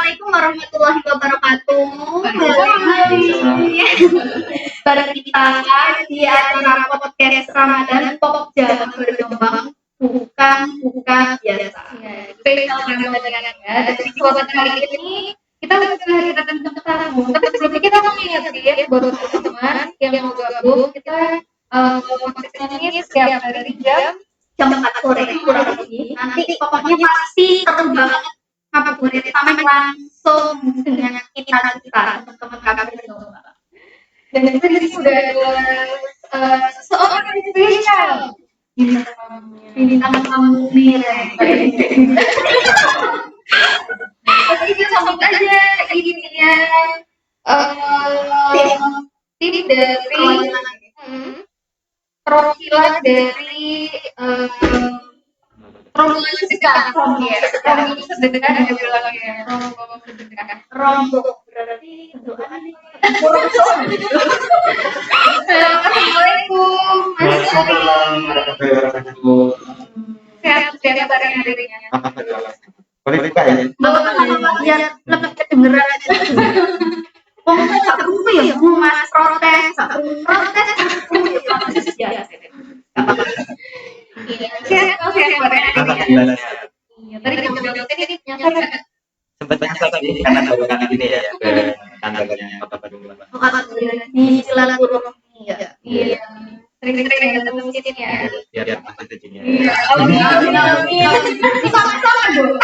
Assalamualaikum warahmatullahi wabarakatuh. Bareng kita di acara podcast Ramadan Pop Jawa Berkembang bukan biasa. Spesial Ramadan ya. Jadi kesempatan kali ini kita kedatangan tamu. Tapi sebelumnya kita mau ingetin buat teman-teman yang mau gabung, kita podcast ini setiap hari jam 4 sore kurang lebih. Nanti pokoknya pasti seru banget ngabuburit sampai langsung dengan kita teman-teman KKB Domba. Dan kita di sini sudah ada seseorang yang spesial. Bintang tamu Mireng. Kita sambut aja ininya tim dari perwakilan dari rombongan sedekah, yang ini sedekah ada bilangnya rombongan sedekah. Rombongan berarti doa nih. Assalamualaikum. Sehat hari-harinya. Boleh buka ya? Bapak biar lebih kedengeran aja. Pokoknya tak perlu ya, mas protes. Ya. Sehat hari-harinya. Iya, tadi kita bilang tadi nyampe Sempat tadi karena baru kali ini ya ke kantornya Bapak Badung. alhamdulillah di silaturahmi ya. Iya. Sering-sering ketemu di sini ya. Biar masuk ke sini. Iya. Amin. Sama-sama dong.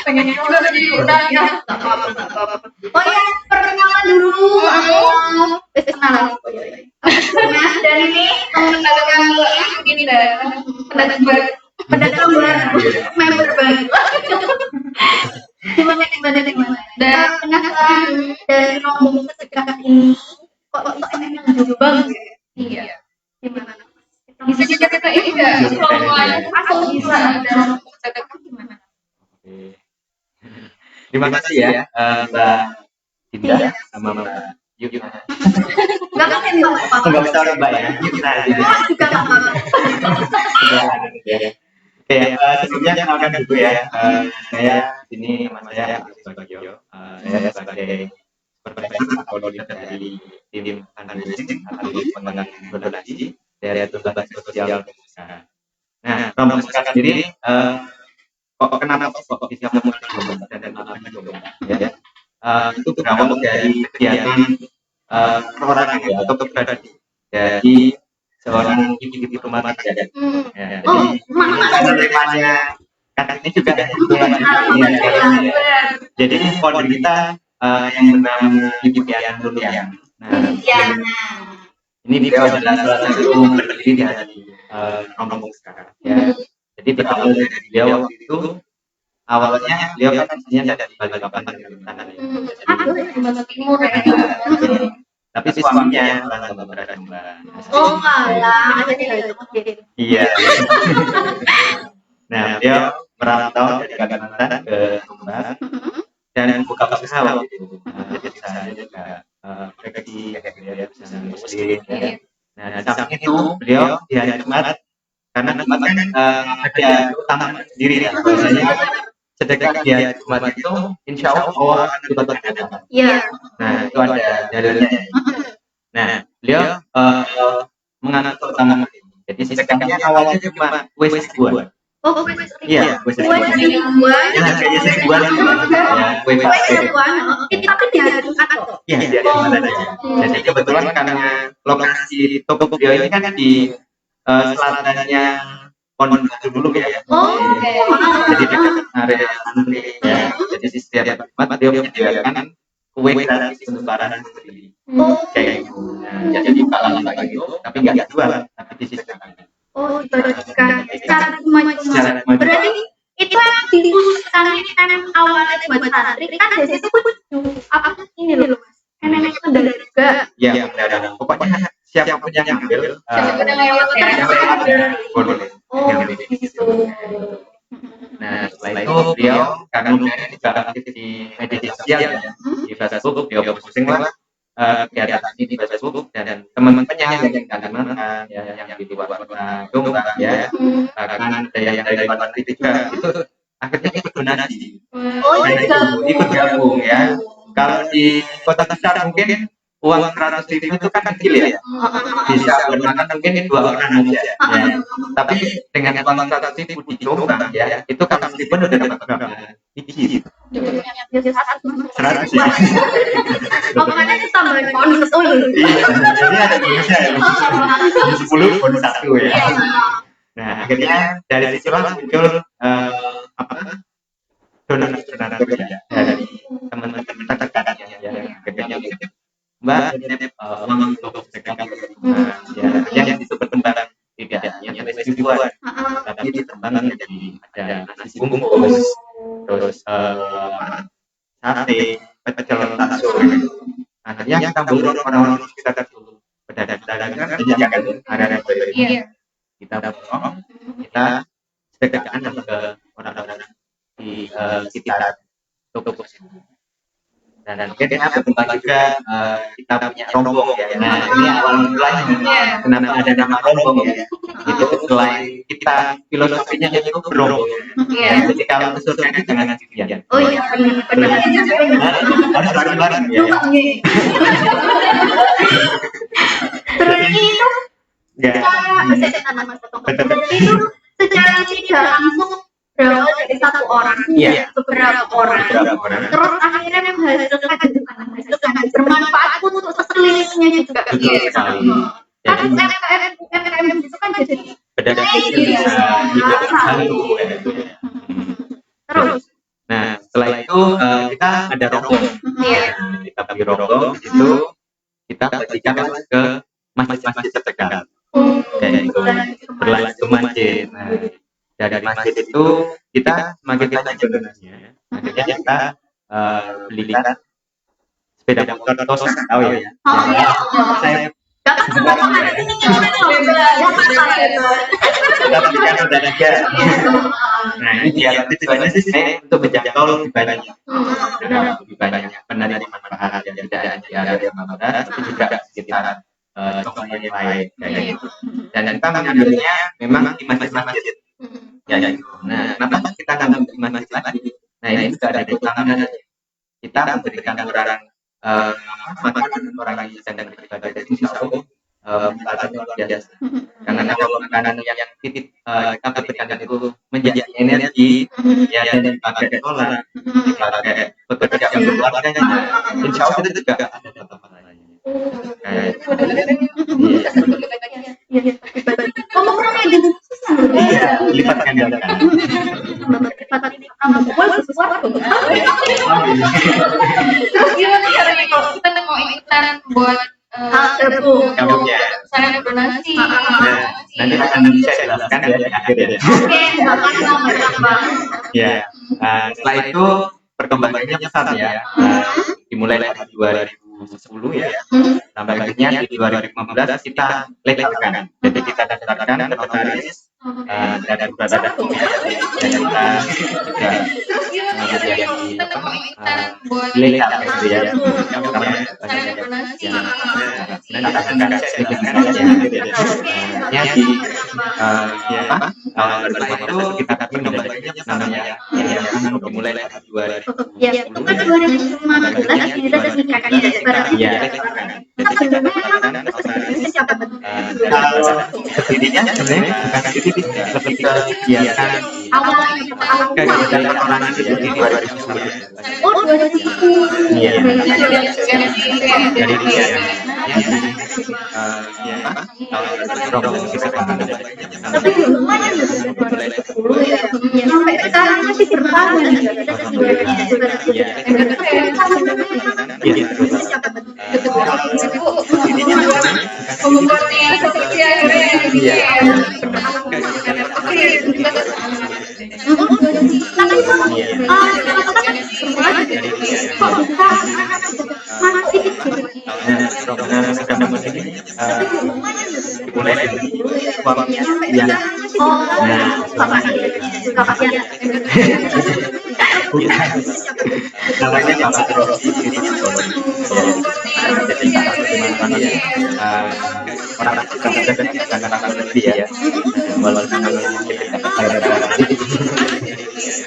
Pengen juga jadi undang ya. Enggak apa-apa. Oh ya, perkenalan dulu. Kenalan. Nah, dari ini teman-teman kami begini dah. Pedagang baru, member baru. Gimana? Dan penasaran dari rombongan sedekah ini, kok enak Jombang ya? Iya. Gimana? Bisa kita ini nggak? Asal bisa ada rombongan sedekah gimana? Terima kasih ya Mbak Dinda sama Mbak Yuk. Nggak kan apa-apa. Enggak bisa orang Mbak ya. Yuk kita aja. Juga apa-apa. Oke, sebelumnya kenalkan dulu ya. Saya ini nama saya Agus Bagio. Saya sebagai supervisor koordinator dari tim fundraising atau pengembangan donasi dari lembaga sosial Indonesia. Nah, rombongan sekarang sendiri kenapa kok bisa memulai Jombang dan apa Jombang ya? Itu berawal dari kegiatan perorangan ya atau keberadaan dari seorang ibu rumah tangga. Ya, jadi kata ini juga jadi founder kita yang bernama Ibu Dian Nurlian. Nah, ini beliau adalah salah satu pendiri di hati rombongan sekarang. Ya, jadi berawal dari beliau waktu itu awalnya beliau kan aslinya dari Balikpapan Kalimantan ya. Timur ya. Tapi suaminya orang Sumba. Oh malah ada di Iya. Nah, dia merantau dari Kalimantan ke Sumba dan buka usaha waktu itu. Jadi usahanya juga bagi dia bisa muslim. Nah, saat itu beliau di hari Jumat karena Jumat kan ada utama sendiri ya. Biasanya sedekah di hari Jumat itu insya Allah akan dibatalkan. Iya. Nah, itu ada dalilnya. Nah, beliau menganut utama ini. Jadi sedekahnya awalnya cuma wes buah. Oh, Iya, wes buah. Nah, kayaknya saya buah Tapi di hari Jumat kok. Iya, di Jumat aja. Jadi kebetulan karena lokasi toko beliau ini kan di selatannya Pondok Batu dulu ya. Oh, jadi dekat area santri ya. Jadi setiap Jumat beliau menyediakan kue gratis untuk para santri. Kayak gitu. Nah, jadi kalau pagi itu tapi nggak jual, tapi disediakan. Oh, dibagikan secara cuma-cuma. Berarti itu yang dikhususkan ini kan awalnya buat santri kan biasanya itu apa ini loh mas? Nenek itu dari juga. Ya, benar. Pokoknya siapapun yang ngambil. Siapapun yang lewat boleh. Oh, gitu. Nah, setelah itu beliau karena beliau juga aktif di media sosial ya, di Facebook, beliau posting lah kegiatan ini di Facebook dan teman-temannya yang di Kalimantan, yang di luar kota Jombang ya, bahkan ada yang dari luar negeri juga itu akhirnya ikut donasi. Oh itu ikut gabung ya. Kalau di kota besar mungkin uang 100.000 itu kan kecil ya, bisa buat makan mungkin 2 orang aja ya. Tapi dengan uang 100.000 di Jombang ya, itu kalau meskipun udah dapat berapa biji 100 ya. Makanya ditambahin bonus. Iya, jadi ada bonusnya ya. 10 bonus 1 ya. Nah, akhirnya dari situlah muncul donatur ya dari teman-teman terdekat ya, akhirnya Mbak uang untuk sedekah ya yang disebut tentang tidak yang ribuan tapi diterbang jadi ada nasi bungkus terus sate pecel bakso akhirnya kita borong orang-orang sekitar itu pedagang-pedagang kan ada kita borong kita sedekahkan ke orang-orang di sekitar toko dan akhirnya berkembang juga kita punya rombong ya. Nah ini awal mulanya kenapa ada nama rombong ya, itu selain kita filosofinya itu berombong ya. Jadi kalau ke surga itu jangan sendirian. Oh iya benar harus bareng-bareng ya. Berarti itu secara tidak langsung berawal dari satu orang, beberapa orang, terus akhirnya menghasilkan bermanfaat untuk sekelilingnya juga. Kan UMKM itu kan jadi terus. Nah setelah itu kita ada rombong, kita bagi rombong itu kita bagikan ke masjid-masjid terdekat, kayak itu berlanjut ke masjid. Dari masjid itu kita semakin banyak donasinya, akhirnya kita belikan sepeda motor Tosa, tahu ya? Saya kita belikan udah aja. Nah ini dia tujuannya sih untuk menjangkau lebih banyak penerima manfaat yang tidak hanya di area Manggarai tapi juga sekitar Jombang yang lain kayak gitu. Dan kita mengambilnya memang di masjid-masjid. Ya. Nah, kenapa kita ngambil di masjid lagi? Nah, ini juga ada keutamaan. Kita memberikan orang makanan orang yang sedang beribadah di Insya Allah luar biasa. Karena kalau makanan yang kita berikan itu menjadi energi, ya dan dipakai sholat, dipakai bekerja untuk keluarganya, Insya Allah itu juga ada pahalanya. Lipat gandakan. Terus gimana caranya kalau kita mau ikutan buat gabungnya sarana donasi? Nanti akan saya jelaskan ya di akhir ya. Ya, setelah itu perkembangannya pesat ya. Dimulai dari 2010 ya. Sampai akhirnya di 2015 kita legalkan. Jadi kita daftarkan ke notaris dan berada dan kita legal gitu ya. Setelah itu kita kasih nomornya namanya dimulai dari 2010. Ya, itu kan 2015 kita singkatnya Ya, kalau sendirinya sebenarnya bukan lebih ke kegiatan kegiatan orang di 2010. Oh 2010. Iya. Dari dia Tapi lumayan ya. Sampai sekarang masih bertahan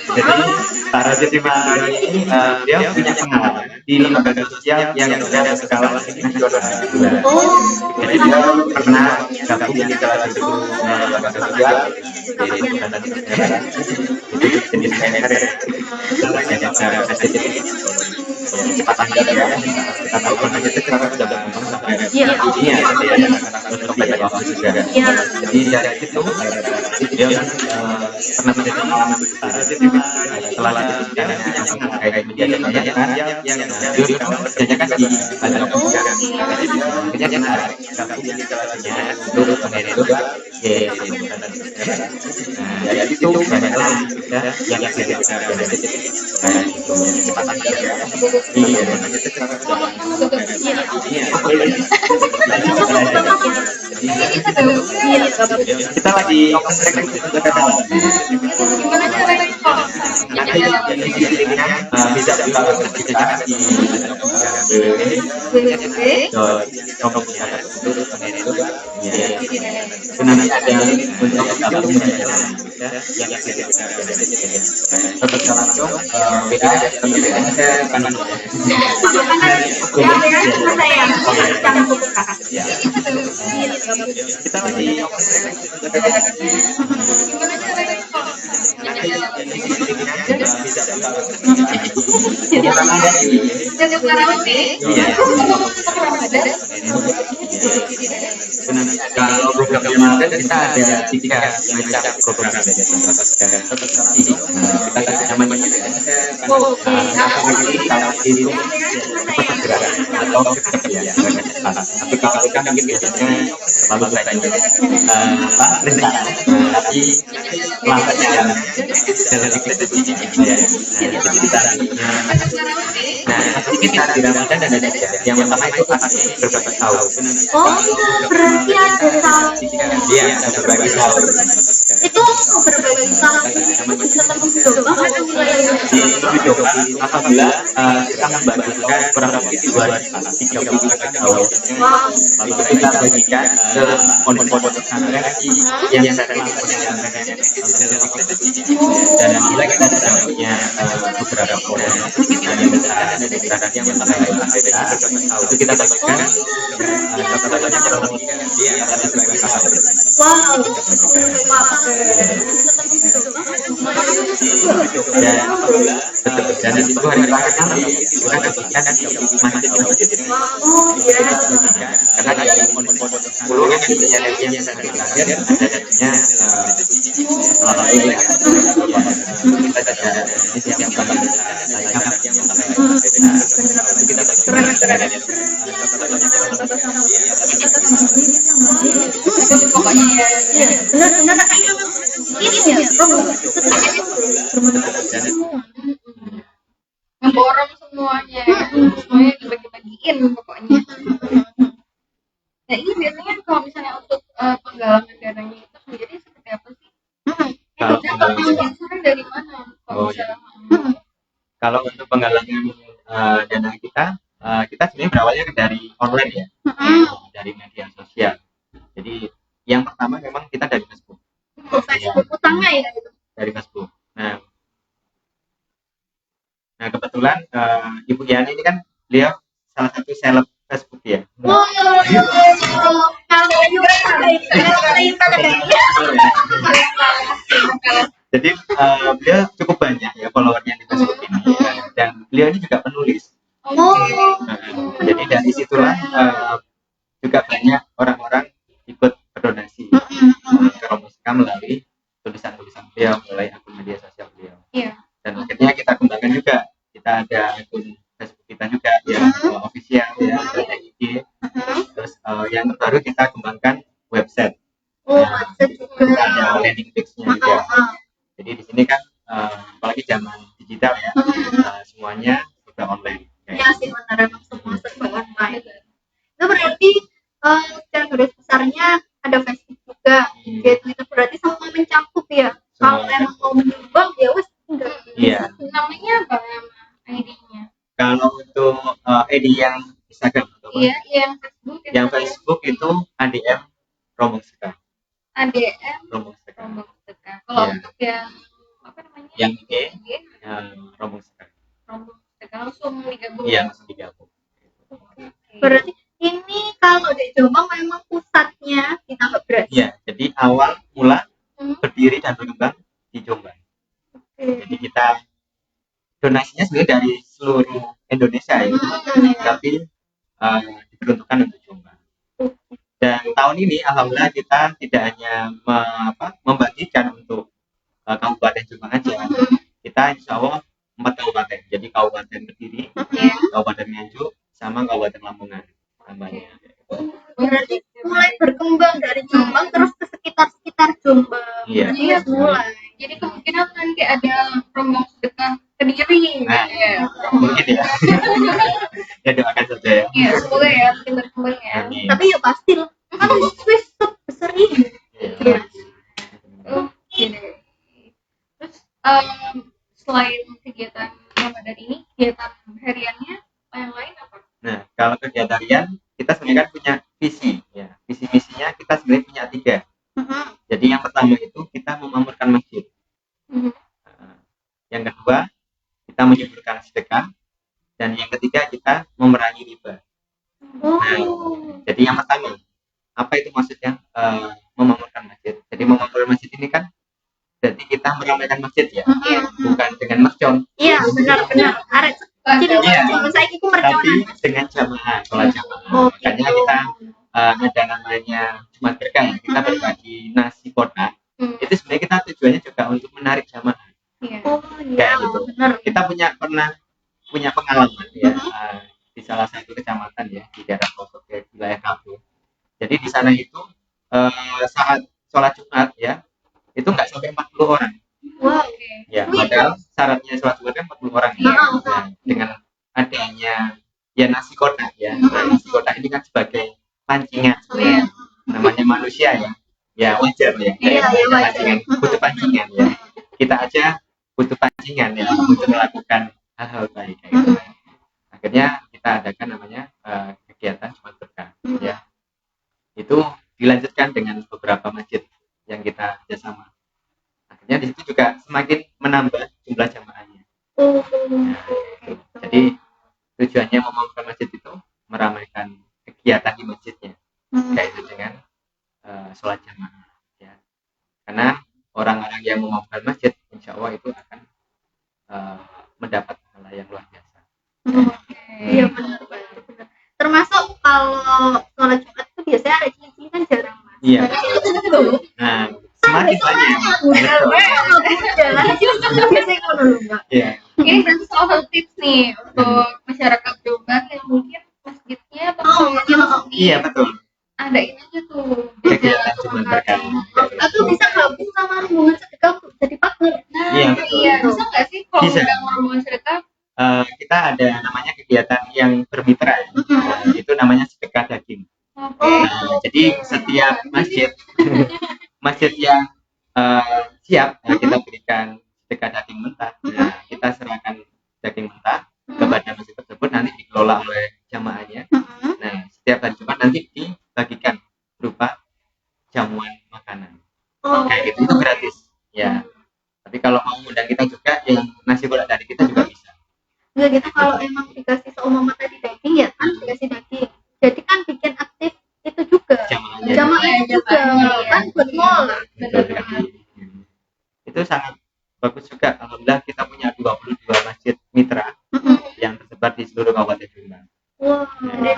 Jadi para Jessica ini dia punya pengalaman di lembaga sosial yang sudah berskala nasional. Jadi dia pernah gabung di salah satu lembaga sosial di jenis PNR ya. Namanya kecepatan ya. Kita tahu kan aja sekarang sudah berkembang sampai ini ya, untuk banyak waktu juga. Jadi dari situ dia pernah menjadi pengalaman besar setelah diputuskan yang terkait media kebanyakan yang kerjakan di banyak negara. Akhirnya dia gabung di salah satunya untuk mengenai dari itu banyak lagi yang tidak kecepatan kita lagi open track Gimana caranya kok? nanti linknya bisa kita di nanti ada untuk gabung yang tetap langsung WA kanan kita lagi Gimana caranya kok? Jadi karaoke. Kalau program Ramadan kita ada 3 macam program kita kasih namanya atau tapi kalau kita mungkin biasanya selalu bertanya rencana tapi lambatnya jalan kita di Ramadan ada yang pertama itu berbagi sahur. Berarti ada sahur. Iya, ada berbagi sahur. Itu berbagi sahur bisa tembus coba atau Coba apabila kita membagikan kurang lebih 230 sahur. Lalu kita bagikan ke pondok-pondok pesantren yang ada di dan alhamdulillah kita sudah punya beberapa program yang besar dan beberapa yang itu kita bagikan dan itu hari terakhir kita bagikan karena ada pondok-pondok 10 yang terakhir adanya selama ini kita ada Pokoknya ya. benar-benar ini ya Ngeborong semuanya dibagi-bagiin pokoknya. Nah ini biasanya kalau misalnya untuk penggalangan dananya itu sendiri seperti apa sih? Kalau Sponsornya dari mana? Kalau untuk penggalangan dana kita sebenarnya berawalnya dari online ya, dari media sosial. Jadi yang pertama memang kita dari Facebook. Facebook utangnya ya itu. Dari Facebook. Nah kebetulan Ibu Yani ini kan beliau salah satu seleb Facebook ya. Jadi beliau cukup banyak ya followernya di Facebook ini dan beliau ini juga penulis. Jadi dari situlah juga banyak orang-orang ikut berdonasi ke Romusika melalui tulisan-tulisan beliau, mulai akun media sosial beliau. Dan akhirnya kita kembangkan juga, kita ada akun Facebook kita juga yang official ya, ada IG. Terus yang terbaru kita kembangkan website. Ada landing page-nya juga. Jadi di sini kan apalagi zaman digital ya, semuanya sudah online. Ya sih benar, emang semua serba online. Itu berarti secara garis besarnya ada Facebook juga, Twitter, berarti semua mencakup ya. Kalau emang mau menyumbang ya wes tinggal. Iya. Namanya apa nama ID-nya? Kalau untuk ID yang Instagram, Iya, yang Facebook. Yang Facebook itu ADM Romusika. ADM Romusika. Rombong Sedekah. Kalau untuk yang apa namanya yang IG IG, Rombong Sedekah. Rombong Sedekah langsung digabung. Iya, langsung digabung. Oke. Berarti ini kalau di Jombang memang pusatnya di Tanggap Beras. Iya, jadi awal mula Hmm. berdiri dan berkembang di Jombang. Oke. Jadi kita donasinya sebenarnya dari seluruh Indonesia ya, tapi diperuntukkan untuk Jombang. Dan tahun ini alhamdulillah kita tidak hanya membagikan untuk Kabupaten Jombang aja, kita insya Allah 4 kabupaten, jadi Kabupaten Kediri, Iya. Kabupaten Nganjuk, sama Kabupaten Lamongan tambahnya. Berarti mulai berkembang dari Jombang terus ke sekitar Jombang. Iya. Berarti ya mulai. Jadi kemungkinan nanti ada Rombong Sedekah Kediri. Nah, Ya. mungkin ya. Ya doakan saja ya. Iya, semoga ya makin berkembang ya. Amin. Tapi ya pasti lah. Kan Swiss besar ini. Iya. Oke deh. Terus selain kegiatan Ramadan ini, kegiatan hariannya yang lain apa? Nah, kalau kegiatan harian kita sebenarnya kan punya visi ya. Visi misinya kita sebenarnya punya 3. Jadi yang pertama itu kita memakmurkan masjid. Yang kedua kita menyuburkan sedekah, dan yang ketiga kita memerangi riba. Nah, jadi yang pertama, apa itu maksudnya memakmurkan masjid? Jadi memakmurkan masjid ini kan berarti kita meramaikan masjid ya, bukan dengan mercon. Iya, benar. Arek jadi Iya. saya itu Tapi mercon. dengan jamaah, sholat jamaah. Makanya kita ada namanya Jumat Berkah ya, kita berbagi nasi kotak. Itu sebenarnya kita tujuannya juga untuk menarik jamaah. Iya. Oh Kayak iya, gitu. benar. Kita pernah punya pengalaman ya di salah satu kecamatan ya di daerah pelosok ya, wilayah Kabu. Jadi di sana itu saat sholat Jumat ya itu nggak sampai 40 orang. Wow. Ya, padahal syaratnya sholat Jumat kan 40 orang ya. Nah, dengan adanya ya nasi kotak ya. Nah, nasi kotak ini kan sebagai pancingan ya. Namanya manusia ya. Ya wajar ya. Iya, Kayak wajar. pancingan, butuh pancingan ya. Kita aja butuh pancingan ya untuk melakukan hal-hal baik kayak gitu. Akhirnya kita adakan namanya kegiatan Jumat Berkah ya. Itu dilanjutkan dengan beberapa masjid yang kita kerjasama. Akhirnya di situ juga semakin menambah jumlah jamaahnya. Nah, gitu. Jadi tujuannya membangun masjid itu meramaikan kegiatan di masjidnya, yaitu dengan sholat jamaah. Ya. Karena orang-orang yang membangun masjid, insya Allah itu akan mendapat hal yang luar biasa. Iya benar. Termasuk kalau sholat Jumat itu biasanya ada cincin kan jarang mas. Iya. Nah, semakin banyak. Biasanya ngono lho mbak. Iya. Ini berarti salah satu tips nih untuk masyarakat Jombang yang mungkin masjidnya atau sholatnya Iya betul. adain aja tuh Kegiatan Jumat Berkah. Atau bisa gabung sama rombongan sedekah untuk jadi partner. Nah, Iya, betul. iya, bisa nggak sih kalau Bisa. udah rombongan sedekah? Kita ada namanya kegiatan yang bermitra ya. Itu namanya sedekah daging. Oke. Nah, jadi setiap masjid yang siap kita berikan sedekah daging mentah. Nah, kita serahkan daging mentah kepada masjid tersebut, nanti dikelola oleh jamaahnya. Nah, setiap hari Jumat nanti dibagikan berupa jamuan makanan. Kayak gitu, itu gratis ya. Tapi kalau mau undang kita juga, yang nasi kotak dari kita juga bisa. Enggak gitu, kalau emang dikasih seumpama tadi daging ya kan dikasih daging. Jadi kan bikin aktif itu juga. Jamaahnya juga kan buat mola. Betul sekali. Itu sangat bagus juga. Alhamdulillah kita punya 22 masjid mitra yang tersebar di seluruh Kabupaten Jombang. Wah, Ada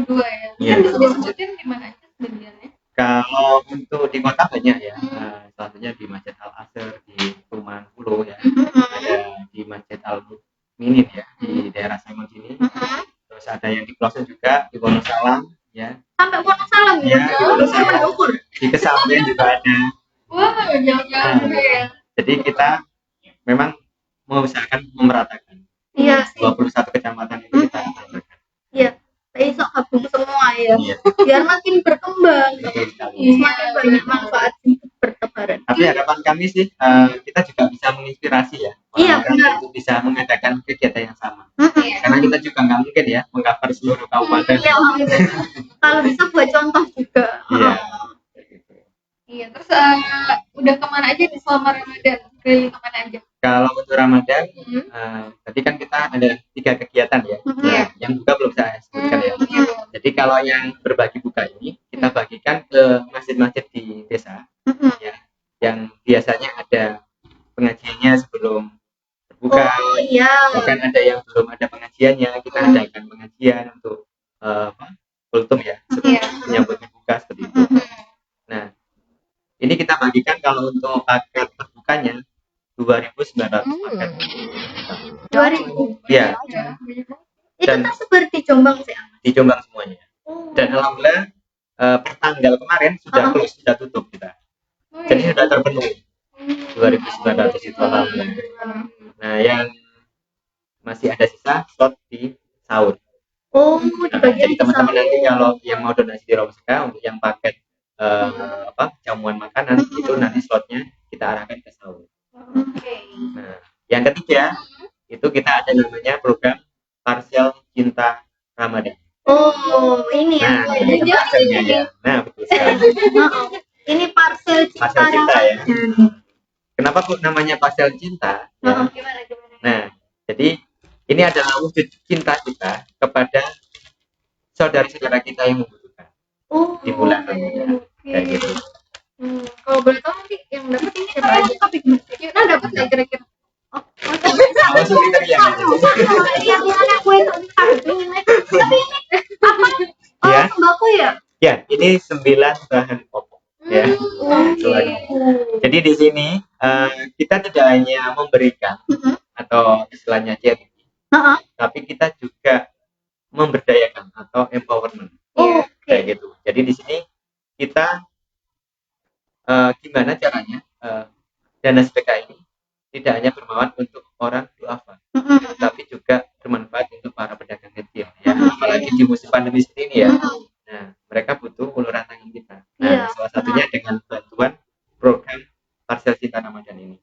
22 ya. Iya. Kan bisa disebutin di mana aja sebenarnya? Kalau untuk di kota banyak ya, salah satunya di Masjid Al Azhar di Perumahan Pulau ya, ada di Masjid Al Minin ya di daerah Sangon sini. Terus ada yang di pelosok juga di Wonosalam ya. Sampai Wonosalam Ya, ya. di Wonosalam. Di Kesamben juga ada. Wah, jauh-jauh juga ya. Jadi kita memang mengusahakan memeratakan. Iya sih. 21 kecamatan itu kita meratakan. Iya. Besok gabung semua ya. Iya. Biar makin berkembang. Betul sekali. Semakin banyak manfaat bertebaran. Tapi harapan kami sih kita juga bisa menginspirasi ya Iya, orang-orang benar. untuk bisa mengadakan kegiatan yang sama. Iya. Karena kita juga nggak mungkin ya mengcover seluruh kabupaten. Iya, kalau bisa buat contoh juga. Iya. Iya, terus udah kemana aja nih selama Ramadan? Keliling kemana aja? Kalau untuk Ramadan, tadi kan kita ada 3 kegiatan ya. Nah, yang buka belum saya sebutkan ya. Jadi kalau yang berbagi buka ini kita bagikan ke masjid-masjid di desa, ya, yang biasanya ada pengajiannya sebelum berbuka. Oh iya. Bahkan ada yang belum ada pengajiannya, kita adakan pengajian untuk kultum ya, menyambut berbuka seperti itu. Nah, ini kita bagikan kalau untuk paket berbukanya 2.900 paket. 2000. Ya, Itu Dan- tersebar di Jombang sih. di Jombang semuanya. Dan alhamdulillah per tanggal kemarin sudah close, sudah tutup kita. Jadi sudah terpenuhi 2.900 itu alhamdulillah. Nah, yang masih ada sisa slot di sahur. Oh, di Nah, bagian jadi teman-teman sahur. nanti kalau yang mau donasi di Romska untuk yang paket jamuan makanan itu nanti slotnya kita arahkan ke sahur. Oke. Nah, yang ketiga itu kita ada namanya program Parcel Cinta Ramadan. Oh, ini ya. Nah, ini parcelnya ya. Nah, betul sekali. Ini parcel cinta. Parcel cinta ya. Ramadan. Kenapa kok namanya parcel cinta? Ya. Gimana? Nah, jadi ini adalah wujud cinta kita kepada saudara-saudara kita yang membutuhkan Oh, di bulan Ramadan. Kayak gitu. Kalau boleh tahu nanti yang dapat ini siapa aja? Yuna dapat nggak kira-kira? Langsung kriteria. yang mana gue tapi ini apa? Oh, Ya. sembako ya? Ya, ini 9 bahan pokok. Ya. Jadi di sini kita tidak hanya memberikan atau istilahnya charity, tapi kita juga memberdayakan atau empowerment. Oh, Kayak gitu. Jadi di sini kita gimana caranya dana sedekah ini tidak hanya bermanfaat untuk orang duafa, tapi juga bermanfaat untuk para pedagang kecil ya, apalagi di musim pandemi seperti ini ya. Nah, mereka butuh uluran tangan kita. Nah, salah satunya dengan bantuan program Parcel Cinta Ramadan ini.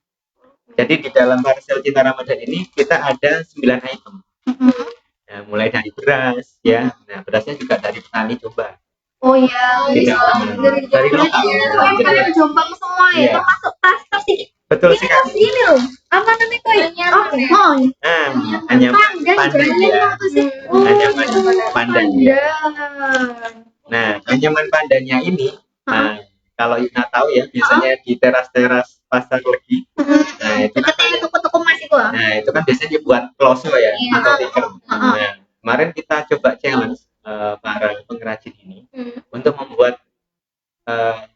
Jadi di dalam Parcel Cinta Ramadan ini kita ada 9 item. Nah, mulai dari beras ya. Nah, berasnya juga dari petani coba. Oh iya, Tidak dari lokal. Dari Jombang semua ya, Iya. termasuk tas ini. Betul Ini sekali. ini loh, apa namanya koi? Oh, Anyaman pandan ya. Anyaman pandan ya. Nah, anyaman pandannya ini, kalau Yuna tahu ya, biasanya di teras-teras pasar legi. Nah, itu kan Deketnya toko-toko masih gua. Nah, itu kan biasanya buat kloso ya, atau tikar. Nah, kemarin kita coba challenge para pengrajin ini untuk membuat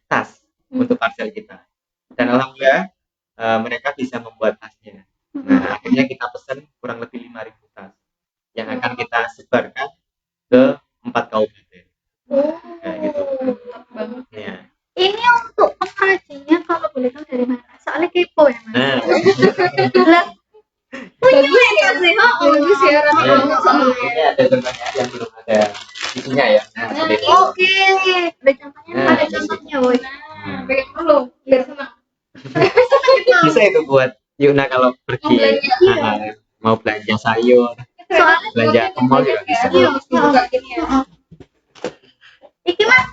tas untuk parcel kita. Dan alhamdulillah mereka bisa membuat tasnya. Nah, akhirnya kita pesan kurang lebih 5.000 tas yang akan kita sebarkan ke 4 kabupaten. Kayak gitu. Ya. Ini untuk pengrajinnya kalau boleh tahu dari mana? Soalnya kepo ya, Mas. Nah, Lah, punya ya sih, Bagus ya, ini ada contohnya yang belum ada isinya ya. Nah, seperti itu. Oke, ada contohnya, ada contohnya, woi. Pengen dulu, biar senang. Bisa itu buat Yuna kalau pergi mau belanja sayur, Soalnya belanja ke mall juga bisa. iya, Buka gini ya. iki Mas,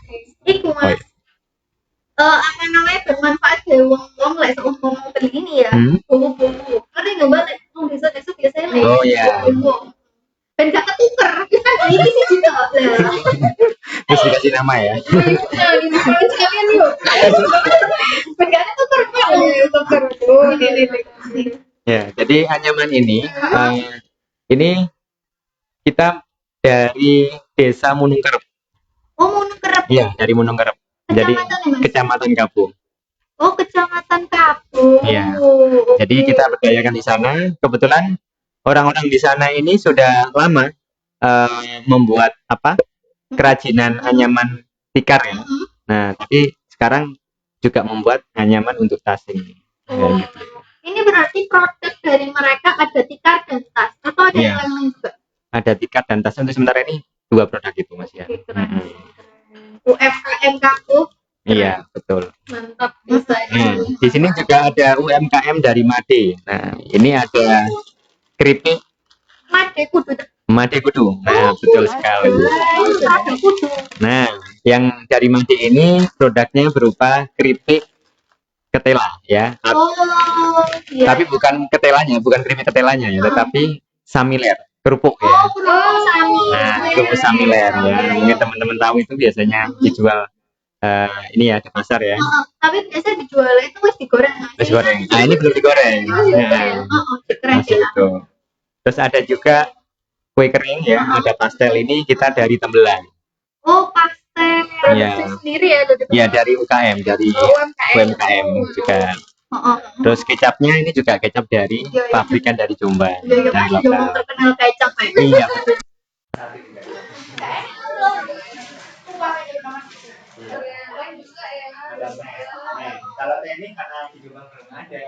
iku Mas. Apa namanya bermanfaat dari wong-wong lek seumpama beli ini ya. Bumbu-bumbu. Ngerti enggak balik wong desa-desa biasanya lek. Oh, iya. Bumbu. Dan gak ketuker. Ini sih juga lah. Terus dikasih nama ya. Nah, ini sekalian yuk. Dan gak ketuker Pak. Tuker tuh, ini. Ya, jadi anyaman ini kita dari Desa Munungkerep. Oh, Munungkerep. Iya, dari Munungkerep. Jadi Kecamatan ya, Mas? Kecamatan Kabung. Oh, Kecamatan Kabung. Iya. Oke. Jadi kita berdayakan di sana. Kebetulan orang-orang di sana ini sudah lama membuat kerajinan anyaman tikar ya. Nah, tapi sekarang juga membuat anyaman untuk tas ini. Oh. Kayak gitu. Ini berarti produk dari mereka ada tikar dan tas atau ada Iya. yang lain juga? Ada tikar dan tas. Untuk sementara ini 2 produk itu Mas ya. Oke, keren. UMKM Kabung. Iya, betul. Mantap, bisa. Di sini juga ada UMKM dari Made. Nah, ini ada keripik Made kudu. Made Kudu. Nah, betul sekali. Made kudu. Nah, yang dari Made ini produknya berupa keripik ketela ya. Oh, iya. Tapi bukan ketelanya, bukan keripik ketelanya ya, tetapi samiler, kerupuk ya. Oh, kerupuk sami. Nah, kerupuk samiler ya. Mungkin teman-teman tahu itu biasanya dijual ini ya di pasar ya. Tapi biasanya dijualnya itu wis digoreng. Terus goreng. Nah, ini belum digoreng. Nah, Keren masih ya. itu. Terus ada juga kue kering ya, ada pastel ini kita dari Tembelan. Oh, pastel. Iya. Sendiri ya dari Ya dari UKM, dari UMKM juga. Terus kecapnya ini juga kecap dari pabrikan dari Jombang. Iya, Dari Jombang lokal. terkenal kecap ya. Iya betul. Kalau teknik karena di Jombang belum ada.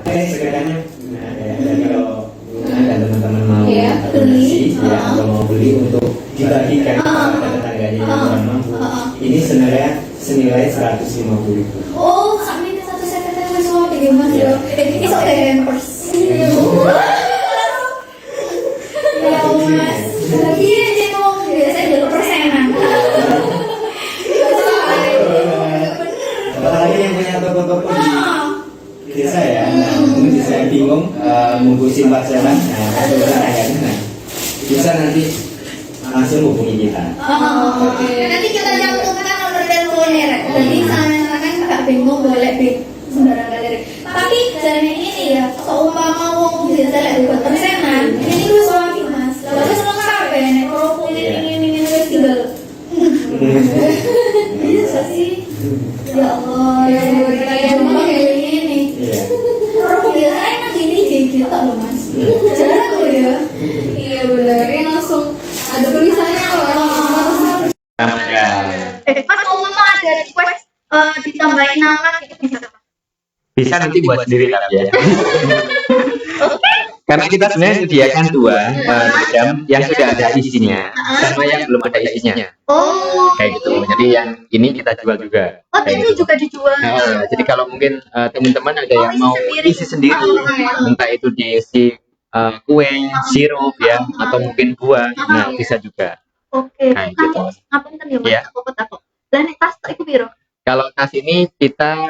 Sebenarnya kalau ada teman-teman mau donasi ya atau mau beli untuk dibagikan kepada tetangganya yang kurang mampu, ini sebenarnya senilai 150.000. Oh, kami satu sekretariat semua tiga mas ya. Ini sok hampers. Ya mas, iya dia ngomong biasanya jalur persenan. Apalagi yang punya toko-toko di desa ya, mungkin desa yang bingung ngurusin parcelan, bisa nanti langsung hubungi kita. Nanti kita cantumkan nomor teleponnya. Jadi sana kan kakak bingung boleh sembarang galeri. Tapi jalan ini ya, seumpama wong biasa lek buat persenan, ini tuh suami mas. Lalu semua kabeh nek kerupuk ini wis tinggal. Bisa sih. Ya Allah, ya kayak rumah kayak gini. Kerupuk biasa enak gini gitu loh mas. Jarang loh ya. Iya benar, ini langsung ada tulisannya loh. Mas mau ada request ditambahin nama gitu bisa nggak? Bisa nanti buat sendiri kan ya. Karena kita sebenarnya sediakan dua macam yang sudah ada isinya sama yang belum ada isinya. Oh, Kayak gitu. Jadi yang ini kita jual juga. oh Kayak itu gitu. juga dijual. Jadi kalau mungkin teman-teman ada yang isi mau sendiri. isi sendiri, entah itu diisi kue, sirup ya, atau mungkin buah, nah bisa juga. Oke, Kayak gitu. ngapunten ya Iya. mas, aku. Lah nek tas tok iku piro? Kalau tas ini kita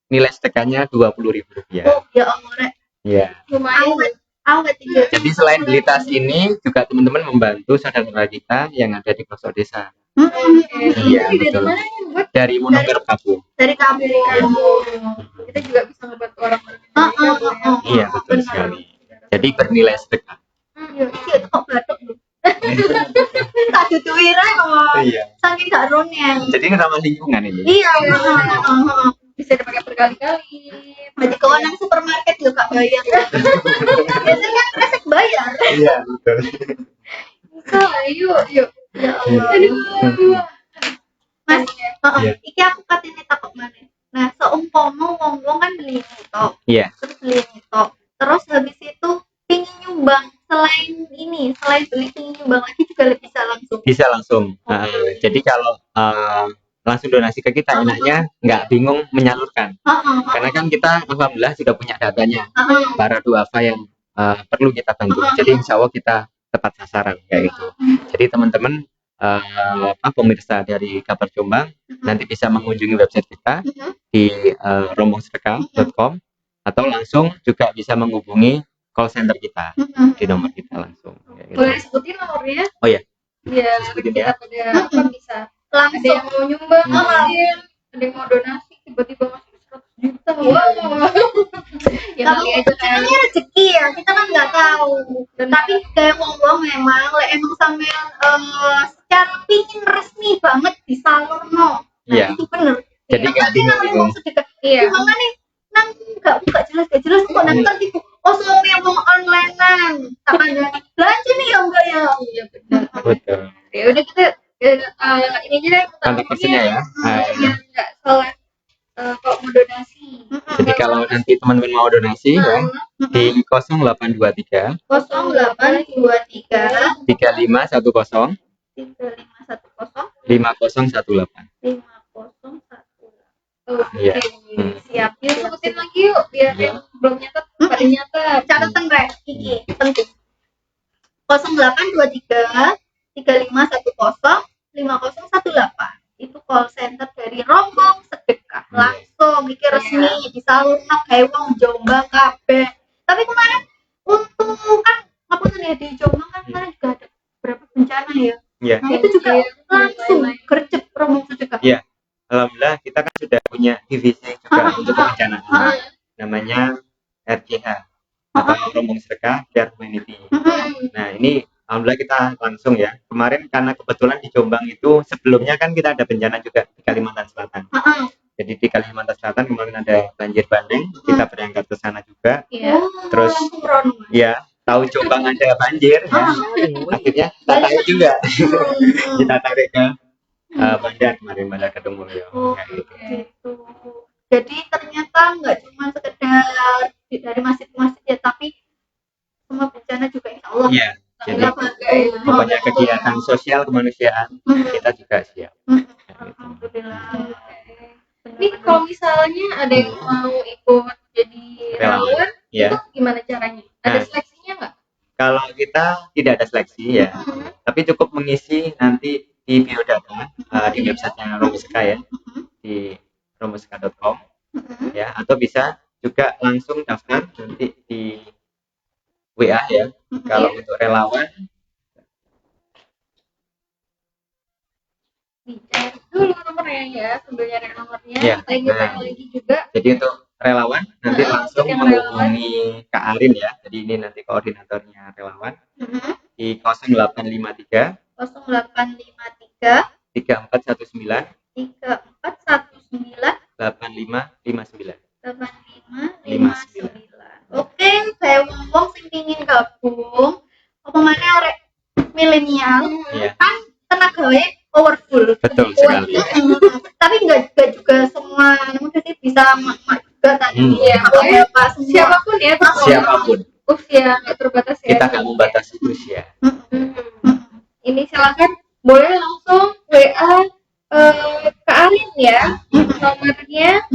nilai sedekannya Rp20.000. Oh, ya Allah rek. Ya. Awet iya. Jadi selain beli tas ini, juga teman-teman membantu saudara kita yang ada di pelosok desa. Iya, betul. Dari Monoker Kapu. Dari kamu. Kita juga bisa ngebantu orang-orang. Iya, betul sekali. Jadi bernilai sedekah. Iya, iki kok batuk lho. Tak dudui rek kok. Iya. Saking gak ronen. Jadi ramah lingkungan ini. Iya, Bisa dipakai berkali-kali. berarti kalau nang supermarket juga gak bayar. Biasanya kan resek bayar. Iya, betul. Yuk. Ya Allah. Aduh. Mas, Iya. iki aku katene takok maneh. Nah, seumpama wong-wong kan beli itu. Iya. Terus beli itu. Terus habis itu pingin nyumbang selain beli pingin nyumbang lagi juga bisa langsung. Bisa langsung. Jadi kalau langsung donasi ke kita enaknya nggak bingung menyalurkan. Karena kan kita alhamdulillah sudah punya datanya. Para duafa yang perlu kita bantu. Jadi insya Allah kita tepat sasaran kayak gitu. Jadi teman-teman pemirsa dari Kabar Jombang nanti bisa mengunjungi website kita di rombongsedekah.com atau langsung juga bisa menghubungi call center kita di nomor kita langsung. Kayak gitu. Boleh disebutin nomornya? Oh ya. Biar Sebutin kita ya. pada apa bisa. Ada Langsung. yang mau nyumbang, mungkin ada yang mau donasi, tiba-tiba masuk 100 juta. Wow. Ya Kalau kali aja kan. ini rezeki ya, kita kan nggak tahu. Tapi kayak wong-wong memang, emang sampean secara pingin resmi banget disalurno. Nah, Iya. itu bener. Jadi nggak Tapi nang bingung-bingung. ngomong sedekah. Iya. Gimana nih? Nang nggak jelas kok nang tertipu. kosongnya mau onlinean tak ada belanja nih ya enggak ya. Iya benar. Betul. Ya udah kita ini aja deh Kontak personnya ya. Nah, ya nggak salah kok mau donasi. jadi kalau nanti teman-teman mau donasi ya di 0823 0823 3510 3510 5018. 5018. Iya. Siap. Yuk sebutin lagi yuk biar yang belum nyatet pada nyatet. Catatan Rek, Kiki, penting. 0823 3510 5018. Itu call center dari Rombong Sedekah. Langsung iki resmi disalurno gawe wong Jombang kabeh. Tapi kemarin untuk kan apa ya di Jombang kan kemarin juga ada beberapa bencana ya. Iya. Nah, itu juga langsung gercep Rombong Sedekah. Iya. Alhamdulillah kita kan sudah punya divisi juga untuk kebencanaan. Namanya RCH atau Rombong Sedekah Care Humanity. Nah, ini alhamdulillah kita langsung ya. Kemarin karena kebetulan di Jombang itu sebelumnya kan kita ada bencana juga di Kalimantan Selatan. Jadi di Kalimantan Selatan kemarin ada banjir bandang, kita berangkat ke sana juga. Iya. Terus ya tahu Jombang ada banjir ya. Akhirnya kita tarik juga. Kita tarik ke Bandar kemarin, Bandar Kedungmulyo. Gitu. Jadi ternyata nggak cuma sekedar dari masjid ke masjid ya, tapi semua bencana juga insya Allah. Iya. Jadi pokoknya kegiatan sosial kemanusiaan kita juga siap. Alhamdulillah. Ini kalau misalnya ada yang mau ikut jadi relawan, Ya. itu gimana caranya? Ada Nah. seleksinya nggak? Kalau kita tidak ada seleksi ya, tapi cukup mengisi nanti di biodata di websitenya Romuska ya, di romuska.com ya, atau bisa juga langsung daftar nanti di WA ya. Kalau untuk relawan Dicari dulu nomornya ya, sambil nyari nomornya. Iya. Lagi lagi juga. jadi untuk relawan nanti langsung yang menghubungi Kak Arin ya. Jadi ini nanti koordinatornya relawan di 0853 0853 3419 3419 8559. 8559. Oke, saya wong sing pingin gabung apa mana arek milenial Iya. kan tenagawe powerful. Betul sekali. Tapi enggak juga semua mungkin sih bisa mak juga tadi Iya, bapak semua. Siapapun ya, Siapapun. usia nggak terbatas ya. Kita nggak membatasi usia. Ini silakan boleh langsung WA ke Arin ya. Nomornya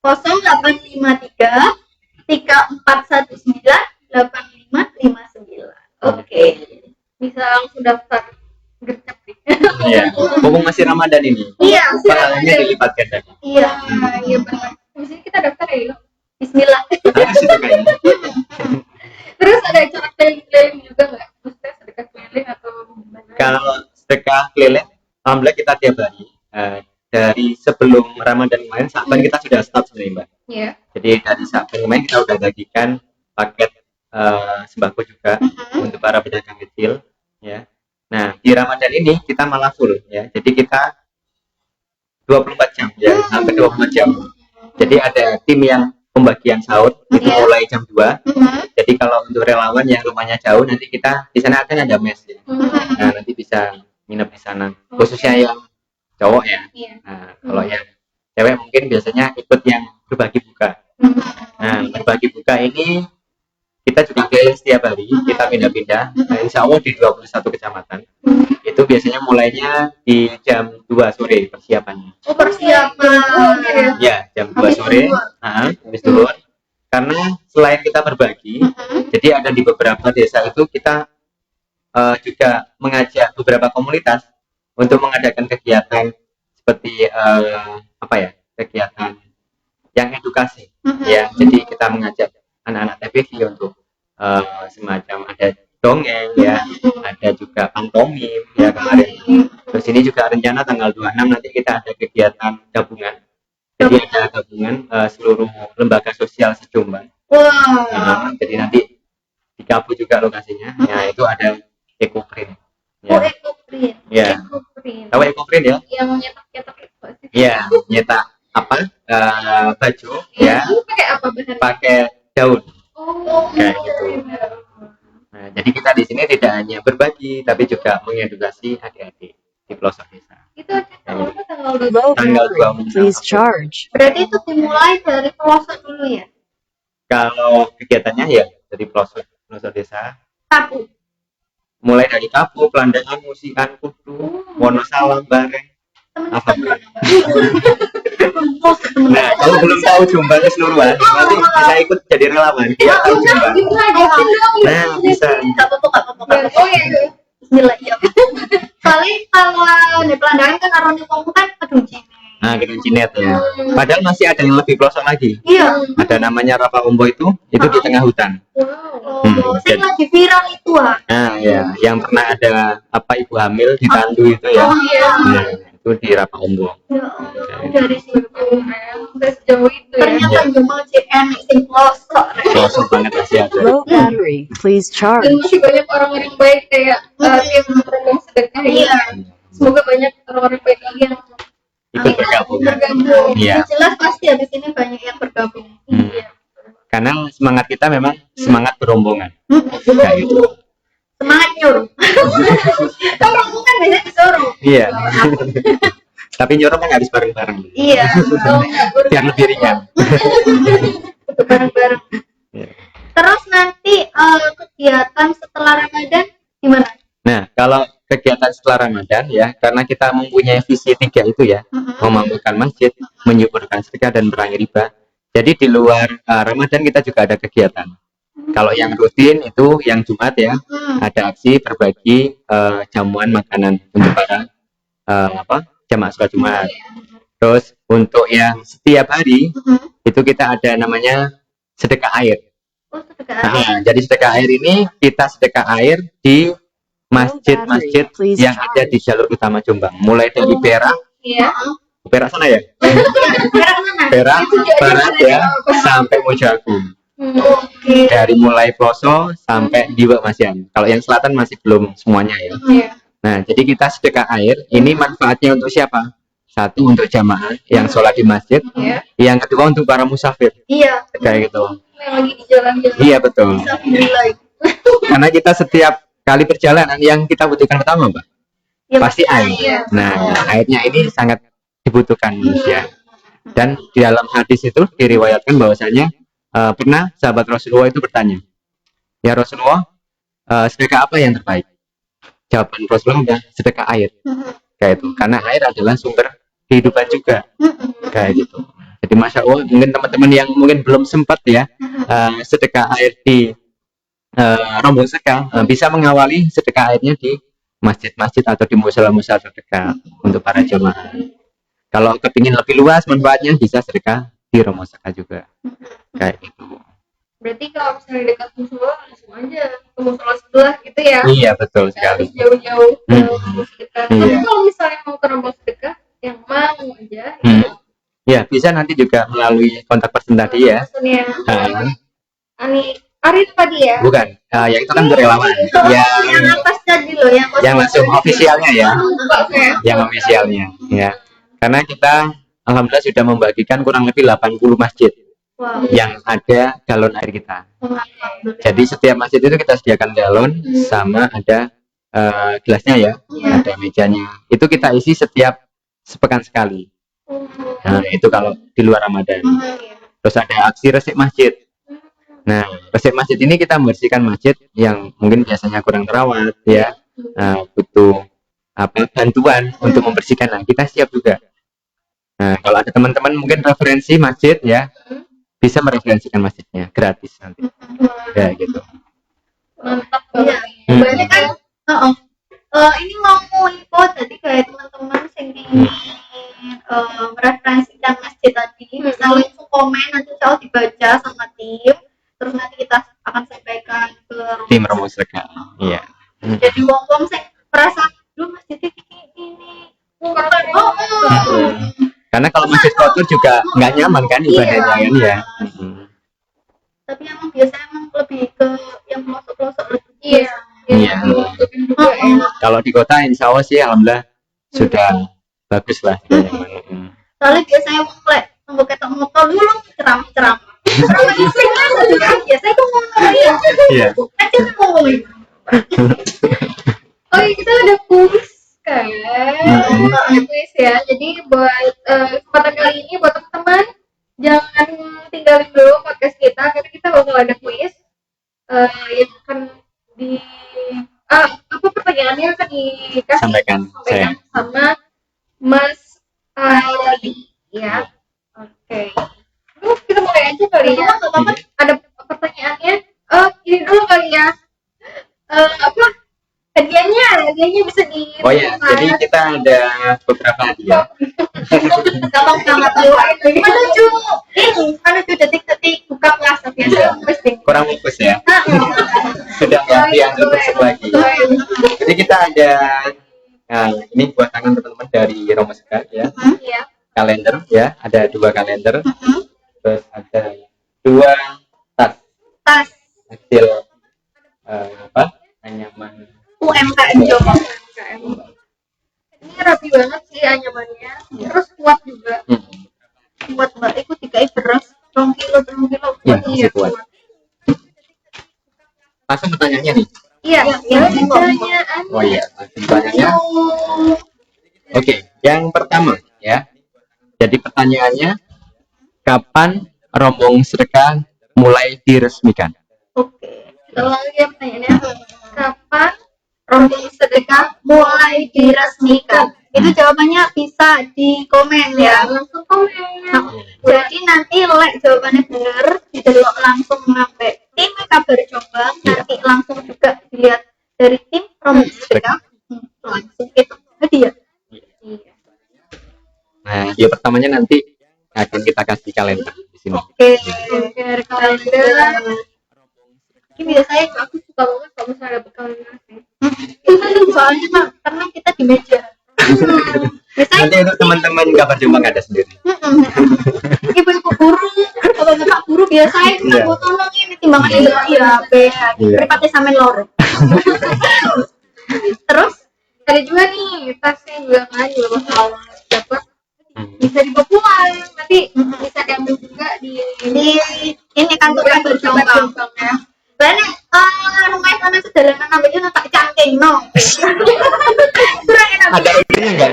0853 3419 8559. Oke. Bisa langsung daftar gercep nih. Iya. Mumpung masih Ramadan ini. Iya, Pahalanya dilipat ganda. iya. Iya benar. Di sini kita daftar ya yuk. Bismillah. Harus itu kayaknya. Terus ada acara keliling-keliling juga nggak? Maksudnya sedekah keliling atau gimana? Kalau sedekah keliling, alhamdulillah kita tiap hari. Dari sebelum Ramadan kemarin, Sa'ban kita sudah start sebenarnya, Mbak. Iya. Jadi dari Sa'ban kemarin kita udah bagikan paket sembako juga untuk para pedagang kecil, ya. Nah di Ramadan ini kita malah full, ya. Jadi kita 24 jam, ya, hampir 24 jam. Jadi ada tim yang pembagian sahur itu mulai jam 2. Jadi kalau untuk relawan yang rumahnya jauh, nanti kita di sana akan ada mes, ya. Nah nanti bisa nginep di sana. Khususnya yang cowok ya. Iya. Nah, kalau yang cewek mungkin biasanya ikut yang berbagi buka. Nah, berbagi buka ini kita juga keliling setiap hari, kita pindah-pindah. Nah, insya Allah di 21 kecamatan. Itu biasanya mulainya di jam 2 sore persiapannya. Oh, persiapan. Ya, jam 2 sore. Habis duhur. Karena selain kita berbagi, jadi ada di beberapa desa itu kita juga mengajak beberapa komunitas untuk mengadakan kegiatan seperti kegiatan yang edukasi, ya. Jadi kita mengajak anak-anak TPV untuk semacam ada dongeng, ya, ada juga pantomim, ya kemarin. Terus ini juga rencana tanggal 26 nanti kita ada kegiatan gabungan. Jadi ada gabungan seluruh lembaga sosial se-Jombang. Wah. Jadi nanti di Kabu juga lokasinya. Ya itu ada ekoprint. Oh, ekoprint. Ya. Ekoprint. Tahu ekoprint ya? Yang nyetak-nyetak itu sih. Iya, nyetak apa? Baju, ya. Itu pakai apa bahannya? Pakai daun. Oh, tidak hanya berbagi tapi juga mengedukasi adik-adik di pelosok desa. Itu tanggal berapa? Tanggal 20. Low Tanggal battery. 20. Please charge. Berarti itu dimulai dari pelosok dulu ya. Kalau kegiatannya ya dari pelosok desa, Tabu. mulai dari Kapu, Pelandaan, Musikan, Kudu, Wonosalam, Bareng. Alhamdulillah. Nah, kalau belum tahu Jombang keseluruhan, nanti bisa ikut jadi relawan. Dia tahu Jombang. Nah, bisa. Gak apa-apa. Oh iya. Bismillah ya. Soalnya kalau di Pelandangan kan karena di Komo kan aduh Cine. Nah, Gedung Cinet ya. Padahal masih ada yang lebih pelosok lagi. Iya. Ada namanya Rapa Umbo itu di tengah hutan. Wow. Oh, saya lagi viral itu ah. Nah, ya, yang pernah ada apa ibu hamil ditandu itu ya. Oh iya. Nah, itu di Rapa Umbo. Ya Allah, dari situ. Udah sejauh itu ya. Ternyata Jombang CN sing pelosok. Pelosok banget masih ada. Low battery. Please Dan charge. masih banyak orang-orang baik kayak tim program sedekah ini. Iya. Semoga banyak orang-orang baik lagi yang Ikut bergabung. bergabung. Iya. Yang jelas pasti habis ini banyak yang bergabung. Iya. Karena semangat kita memang semangat berombongan. Kayak gitu. Semangat nyuruh. Kan rombongan biasanya disuruh. Iya. Tapi nyuruh kan harus bareng-bareng. Iya. Biar lebih ringan. Bareng-bareng. Iya. Terus nanti kegiatan setelah Ramadan gimana? Nah, kalau kegiatan setelah Ramadan ya, karena kita mempunyai visi 3 itu ya, memampukan masjid, menyuburkan sedekah dan merangi riba. Jadi di luar Ramadan kita juga ada kegiatan. Kalau yang rutin itu yang Jumat ya, ada aksi berbagi jamuan makanan untuk para jamaah sholat Jumat. Terus untuk yang setiap hari itu kita ada namanya sedekah air. Oh, sedekah. Nah, jadi sedekah air ini kita sedekah air di masjid-masjid yang ada di jalur utama Jombang, mulai dari Perak, Iya. Perak sana ya, Perak mana? Perak Barat ya, sampai Mojagung. Oke. Dari mulai Ploso sampai Diwa Masian. Kalau yang selatan masih belum semuanya ya. Iya. Nah, jadi kita sedekah air ini manfaatnya untuk siapa? Satu untuk jamaah yang sholat di masjid, Iya. yang kedua untuk para musafir, Iya. kayak gitu. Yang lagi di jalan-jalan. Iya betul. Alhamdulillah. Karena kita setiap kali perjalanan yang kita butuhkan pertama, Mbak, Ya, pasti air. Nah, airnya ini sangat dibutuhkan manusia. Dan di dalam hadis itu diriwayatkan bahwasanya pernah sahabat Rasulullah itu bertanya, ya Rasulullah, sedekah apa yang terbaik? Jawaban Rasulullah adalah sedekah air, kayak itu. Karena air adalah sumber kehidupan juga, kayak gitu. Jadi masya Allah, mungkin teman-teman yang mungkin belum sempat ya sedekah air di rombong sedekah, bisa mengawali sedekah airnya di masjid-masjid atau di musola-musola terdekat untuk para jemaah. Kalau kepingin lebih luas manfaatnya bisa sedekah di rombong sedekah juga, kayak gitu. Berarti kalau misalnya dekat musola langsung aja ke musola sebelah gitu ya. Iya betul Nggak sekali. harus jauh-jauh ke rombong sedekah. Iya. Tapi kalau misalnya mau ke rombong sedekah yang mau aja Ya bisa nanti juga melalui kontak person tadi ya. pesannya Ah, Arif tadi ya. bukan, yang itu kan relawan. yang atas tadi loh, Yang langsung ofisialnya ya. Oke. Yang ofisialnya ya. Karena kita alhamdulillah sudah membagikan kurang lebih 80 masjid Wow. yang ada galon air kita. Alhamdulillah. Jadi setiap masjid itu kita sediakan galon sama ada gelasnya ya, ada mejanya. Itu kita isi setiap sepekan sekali. Nah, itu kalau di luar Ramadan. Terus ada aksi resik masjid. Nah, resik masjid ini kita membersihkan masjid yang mungkin biasanya kurang terawat ya, butuh bantuan untuk membersihkan. Nah, kita siap juga. Nah, kalau ada teman-teman mungkin referensi masjid ya, bisa mereferensikan masjidnya gratis nanti. Ya gitu. Mantap Iya. banget. Banyak kan? Ini mau info tadi kayak teman-teman yang ingin mereferensikan masjid tadi, misalnya langsung komen nanti saya dibaca sama tim, terus nanti kita akan sampaikan ke Tim rombong sedekah. Iya. jadi wong-wong saya merasa lu masjidnya kayak gini. Karena kalau masjid kotor juga nggak nyaman kan ibadahnya kan ya. Tapi emang biasanya emang lebih ke yang pelosok-pelosok lebih. Iya. Iya. Juga enak. Kalau di kota insya Allah sih alhamdulillah sudah bagus lah. Soalnya biasanya wong lek nunggu ketok motor dulu ceramah. Ceramah iseng kan biasanya tuh ngomong ya. Iya. Aja ngomong. Oh iya, kita ada kuis kan? Ada kuis ya. Jadi buat kesempatan kali ini buat teman-teman jangan tinggalin dulu podcast kita karena kita bakal ada kuis yang akan di apa pertanyaannya akan dikasih Sampaikan sama Mas Ali ya. Oke. Kita mulai aja kali ya. Ada pertanyaannya. Ini dulu kali ya. Apa hadiahnya bisa di Oh ya, jadi kita ada beberapa hadiah. Gampang banget menuju detik-detik buka puasa biasa. Kurang fokus ya. Sudah latihan untuk lagi. Jadi kita ada ini buat tangan teman-teman dari Romo Sekar ya. Iya. Kalender ya, ada 2 kalender. Terus ada 2 tas hasil anyaman UMKM Jombang. Ini rapi banget sih anyamannya. Terus kuat juga. Buat Mbak ikut 3 beras 2 kilo. Ya, masih kuat. Langsung pertanyaannya nih. Iya. Pertanyaan. Oh iya, langsung pertanyaannya. Oke, yang pertama ya. Jadi pertanyaannya, kapan rombong sedekah mulai diresmikan? Oke. Kita ulang lagi ya pertanyaannya. Kapan rombong sedekah mulai diresmikan? Itu jawabannya bisa di komen ya. Langsung komen. Jadi nanti jawabannya benar didelok langsung sampai tim kabar Jombang, nanti langsung juga dilihat dari tim Rombong Sedekah, langsung itu hadiah. Nah, dia pertamanya nanti akan kita kasih kalender di sini. Oke, Dari kalender. ini biasanya Aku suka banget kalau misalnya dapet kalender sih. soalnya mah karena kita di meja. Biasanya Nanti untuk teman-teman kabar Jombang ada sendiri. ibu-ibu guru, bapak-bapak guru biasanya kita Iya. buat tolong ini timbangan di HP, Iya. beripati sampai lor. Terus Ada juga nih tasnya juga kan juga bakal dapat bisa dibawa pulang nanti bisa diambil juga di ini kantor kabar Jombang. ya. Soalnya rumah sana sedalanan namanya tak cangking no. Kurang enak. Ada ongkirnya enggak?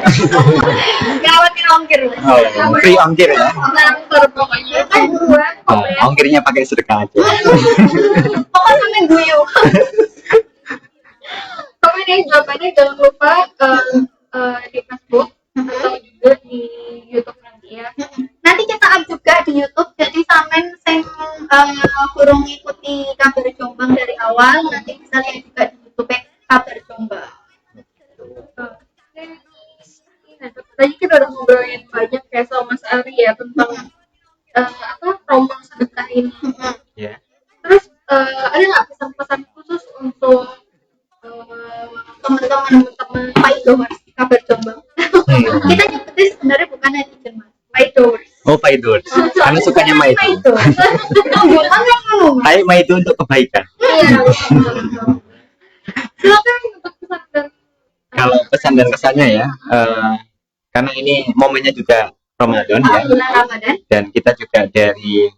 Gawatin ongkir. Oh, free ongkir ya. Kantor pokoknya kan buat Oh, ongkirnya pakai sedekah aja. Pokoknya sampai guyu. pokoknya jawabannya jangan lupa di Facebook atau juga di YouTube nanti ya. Nanti kita up juga di YouTube. Jadi sampean sing kurang ngikuti kabar Jombang dari awal, nanti bisa lihat juga di YouTube kabar Jombang. Tadi kita udah ngobrolin banyak ya sama Mas Ari ya tentang rombong sedekah ini. Ya. Terus ada nggak pesan-pesan khusus untuk teman-teman Paidowers kabar Jombang. Kita nyebutnya sebenarnya bukan netizen mas. Paidowers. Oh, Maidun. Karena sukanya Maidun. Jombang yang ngomong. Hai Maidun untuk kebaikan. Iya. Silakan untuk pesan dan Kalau pesan dan kesannya ya, karena ini momennya juga Ramadan ya, Bulan Ramadan. dan kita juga dari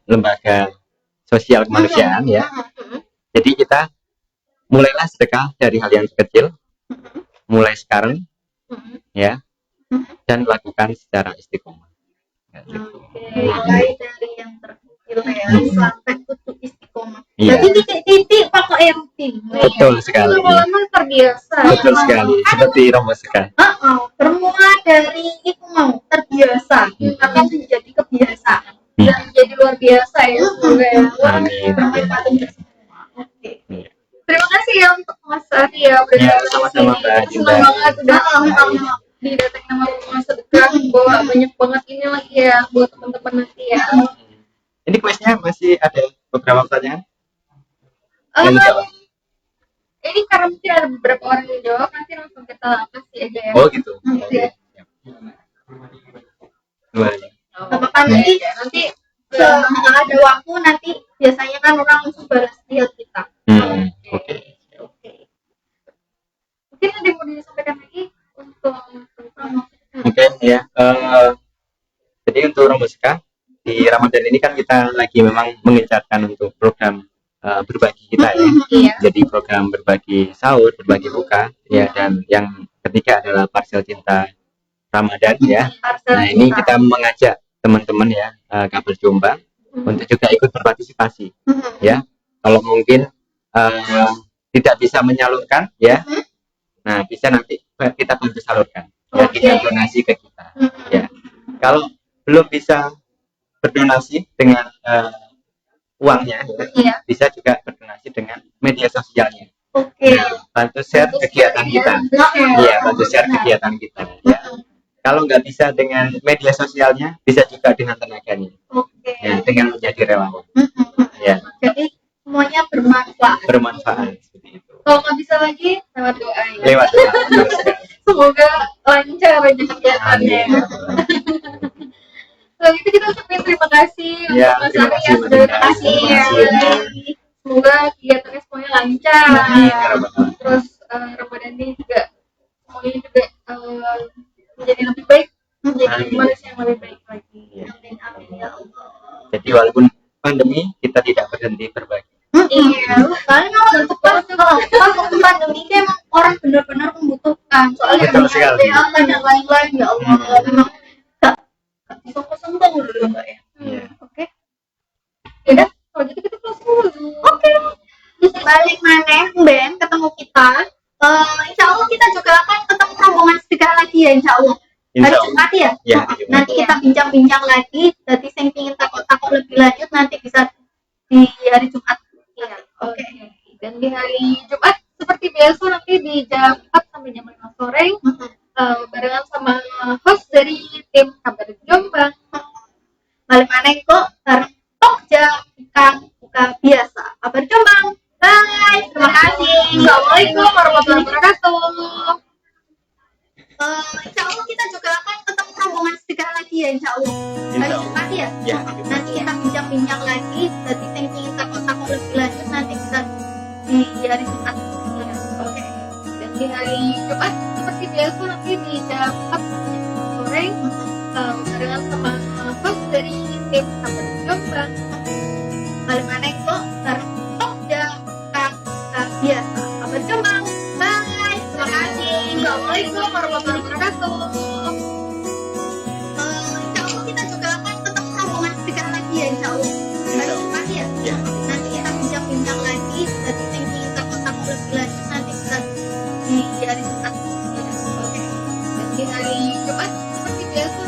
lembaga sosial kemanusiaan ya. Jadi kita mulailah sedekah dari hal yang kecil, mulai sekarang ya, dan lakukan secara istiqomah. Mulai dari yang terkecil ya sampai tutup istiqomah. Iya. Jadi titik-titik pokoknya rutin. Betul sekali. lama-lama terbiasa. Betul sekali. Seperti Romo Sekar. Bermula dari itu mau terbiasa akan menjadi kebiasaan. Dan jadi luar biasa ya semoga ya. Amin. Bermanfaat untuk semua. Oke. Iya. Terima kasih ya untuk Mas Ari ya udah Ya, datang sama-sama, sini. Mbak Dinda. Senang banget udah didatengin sama Rumah Sedekah bawa banyak banget ini lagi ya buat teman-teman nanti ya. Ini kuisnya masih ada beberapa pertanyaan. Eh, Yang dijawab. ini karena mungkin ada beberapa orang yang jawab nanti langsung kita kasih aja ya. Oh gitu. Oke. Siap. Gimana? Apa nanti Nanti ada waktu nanti biasanya kan orang langsung balas lihat kita. Oke. mungkin ada yang mau disampaikan lagi untuk tentang Oke ya. Jadi untuk Romo Sedekah di Ramadan ini kan kita lagi memang mengencarkan untuk program berbagi kita ya. Iya. Jadi program berbagi sahur, berbagi buka ya, dan yang ketiga adalah Parsel Cinta Ramadan ya. Nah, ini kita mengajak teman-teman ya Kabel Jombang untuk juga ikut berpartisipasi ya. Kalau mungkin tidak bisa menyalurkan ya, nah bisa nanti kita bantu salurkan ya, kita donasi ke kita ya. Kalau belum bisa berdonasi dengan uangnya ya, bisa juga berdonasi dengan media sosialnya. Nah, bantu share kegiatan kita ya, bantu share kegiatan kita ya. Kalau nggak bisa dengan media sosialnya, bisa juga dengan tenaganya ya, dengan menjadi relawan ya. Jadi semuanya bermanfaat Seperti itu. Kalau nggak bisa lagi lewat doa ya. Lewat doa. Semoga lancar aja kegiatannya. Kalau gitu kita ucapin terima kasih Ya, untuk Mas terima Ari kasih, yang Mas sudah Indah. berpartisipasi Terima ya. kasih. Semoga kegiatannya semuanya lancar. Amin, ya Rabbal Alamin. Terus Ramadan ini juga semuanya juga menjadi lebih baik, menjadi Amin. manusia yang lebih baik lagi. Ya. amin amin ya Allah. Jadi walaupun pandemi, kita tidak berhenti berbagi. Iya. Soalnya kalau pandemi itu emang orang benar-benar membutuhkan. Soalnya Betul sekali. apa dan lain-lain ya Allah. Memang gak bisa kosong dulu mbak ya. Iya. Oke. Yaudah, kalau gitu kita closing dulu. Oke. Terus balik mana Ben ketemu kita. Insya Allah kita juga akan ketemu rombongan sedekah lagi ya insya Allah. Insya Hari Allah. Jumat ya. Ya, hari Jumat. Nanti kita bincang-bincang lagi. Jadi yang ingin takut-takut lebih lanjut nanti bisa di hari Jumat. Iya, oke. Dan di hari Jumat seperti biasa nanti di jam 4 sampai jam 5 sore barengan sama host dari tim Kabar Jombang. Balik mana kok bareng Pokja buka biasa. Kabar Jombang. Bye. Terima kasih. Assalamualaikum warahmatullahi wabarakatuh. Insya Allah kita juga akan ketemu rombongan sedekah lagi ya insya Allah. Hari Insya Allah. Jumat ya. Ya, hari Jumat. Nanti kita bincang-bincang lagi. Jadi yang ingin takut-takut lebih lanjut nanti bisa di hari Jumat. Oke. Dan di hari Jumat seperti biasa nanti di jam 4 sampai jam 5 sore barengan sama host dari tim Kabar Jombang. Balik mana kok bareng Pokja buka biasa. Kabar Jombang. Bye. Terima kasih. Assalamualaikum warahmatullahi wabarakatuh. Insya Allah kita juga akan ketemu rombongan sedekah lagi ya insya Allah. Hari Jumat ya. Ya. Nanti kita bincang-bincang lagi. Jadi yang ingin takut-takut lebih lanjut nanti bisa di hari Jumat. Oke. Dan di hari Jumat seperti biasa